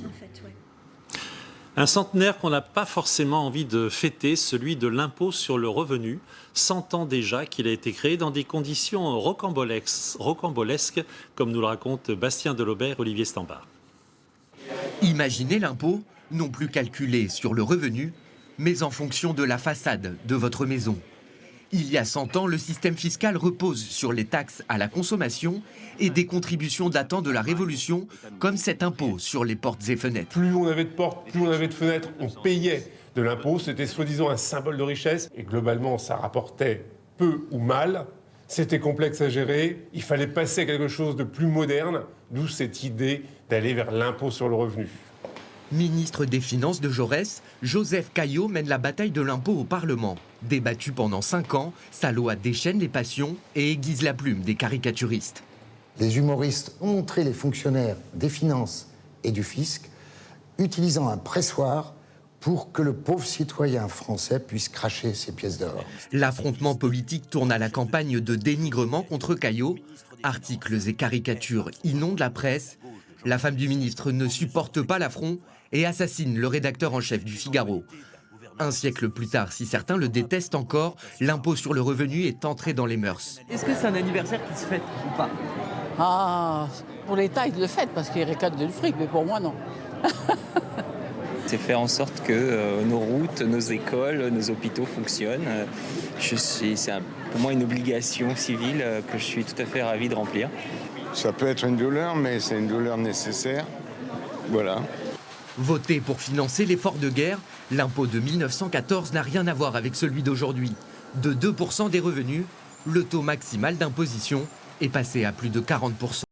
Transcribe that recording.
en fait, ouais. Un centenaire qu'on n'a pas forcément envie de fêter, celui de l'impôt sur le revenu. 100 ans déjà qu'il a été créé dans des conditions rocambolesques, comme nous le racontent Bastien Delobert et Olivier Stambard. Imaginez l'impôt, non plus calculé sur le revenu, mais en fonction de la façade de votre maison. Il y a 100 ans, le système fiscal repose sur les taxes à la consommation et des contributions datant de la Révolution, comme cet impôt sur les portes et fenêtres. Plus on avait de portes, plus on avait de fenêtres, on payait de l'impôt. C'était soi-disant un symbole de richesse. Et globalement, ça rapportait peu ou mal. C'était complexe à gérer. Il fallait passer à quelque chose de plus moderne, d'où cette idée d'aller vers l'impôt sur le revenu. Ministre des Finances de Jaurès, Joseph Caillaux mène la bataille de l'impôt au Parlement. Débattu pendant 5 ans, sa loi déchaîne les passions et aiguise la plume des caricaturistes. Les humoristes ont montré les fonctionnaires des finances et du fisc utilisant un pressoir pour que le pauvre citoyen français puisse cracher ses pièces d'or. L'affrontement politique tourne à la campagne de dénigrement contre Caillaux. Articles et caricatures inondent la presse. La femme du ministre ne supporte pas l'affront et assassine le rédacteur en chef du Figaro. Un siècle plus tard, si certains le détestent encore, l'impôt sur le revenu est entré dans les mœurs. Est-ce que c'est un anniversaire qui se fête ou pas? Ah, pour l'État, ils le fêtent parce qu'ils récoltent du fric, mais pour moi, non. C'est faire en sorte que nos routes, nos écoles, nos hôpitaux fonctionnent. Pour moi une obligation civile que je suis tout à fait ravi de remplir. Ça peut être une douleur, mais c'est une douleur nécessaire. Voilà. Voter pour financer l'effort de guerre, l'impôt de 1914 n'a rien à voir avec celui d'aujourd'hui. De 2% des revenus, le taux maximal d'imposition est passé à plus de 40%.